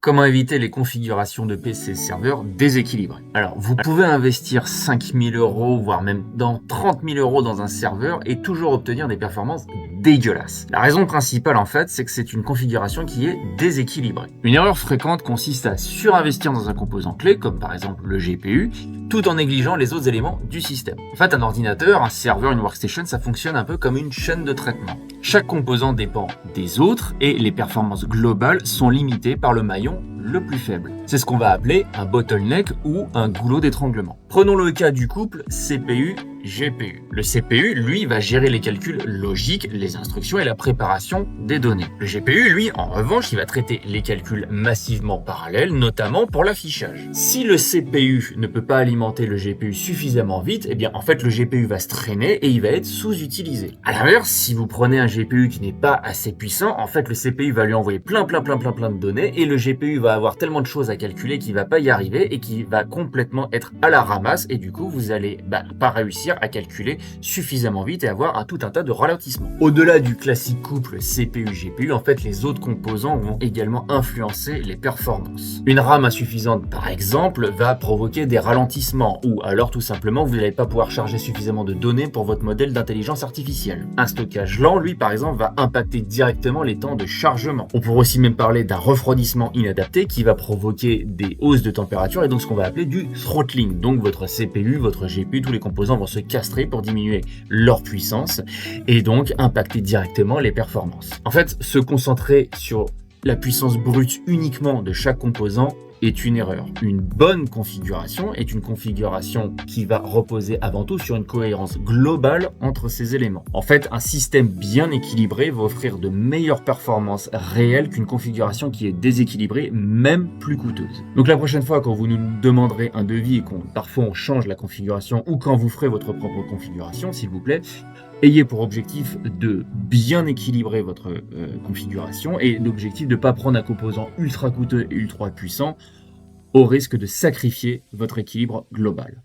Comment éviter les configurations de PC serveurs déséquilibrées? Alors, vous pouvez investir 5 000 €, voire même dans 30 000 € dans un serveur et toujours obtenir des performances dégueulasses. La raison principale, en fait, c'est que c'est une configuration qui est déséquilibrée. Une erreur fréquente consiste à surinvestir dans un composant clé, comme par exemple le GPU, tout en négligeant les autres éléments du système. En fait, un ordinateur, un serveur, une workstation, ça fonctionne un peu comme une chaîne de traitement. Chaque composant dépend des autres et les performances globales sont limitées par le maillon le plus faible. C'est ce qu'on va appeler un bottleneck ou un goulot d'étranglement. Prenons le cas du couple CPU-GPU. Le CPU, lui, va gérer les calculs logiques, les instructions et la préparation des données. Le GPU, lui, en revanche, il va traiter les calculs massivement parallèles, notamment pour l'affichage. Si le CPU ne peut pas alimenter le GPU suffisamment vite, eh bien, en fait, le GPU va se traîner et il va être sous-utilisé. À l'inverse, si vous prenez un GPU qui n'est pas assez puissant, en fait, le CPU va lui envoyer plein de données et le GPU va avoir tellement de choses à calculer qu'il va pas y arriver et qu'il va complètement être à la ramasse et du coup, vous allez pas réussir à calculer suffisamment vite et avoir tout un tas de ralentissements. Au-delà du classique couple CPU-GPU, en fait, les autres composants vont également influencer les performances. Une RAM insuffisante, par exemple, va provoquer des ralentissements ou alors tout simplement, vous n'allez pas pouvoir charger suffisamment de données pour votre modèle d'intelligence artificielle. Un stockage lent, lui, par exemple, va impacter directement les temps de chargement. On pourrait aussi même parler d'un refroidissement inadapté qui va provoquer des hausses de température et donc ce qu'on va appeler du throttling. Donc votre CPU, votre GPU, tous les composants vont se castrer pour diminuer leur puissance et donc impacter directement les performances. En fait, se concentrer sur la puissance brute uniquement de chaque composant est une erreur. Une bonne configuration est une configuration qui va reposer avant tout sur une cohérence globale entre ces éléments. En fait, un système bien équilibré va offrir de meilleures performances réelles qu'une configuration qui est déséquilibrée, même plus coûteuse. Donc la prochaine fois quand vous nous demanderez un devis et parfois on change la configuration ou quand vous ferez votre propre configuration, s'il vous plaît, ayez pour objectif de bien équilibrer votre configuration et l'objectif de ne pas prendre un composant ultra coûteux et ultra puissant au risque de sacrifier votre équilibre global.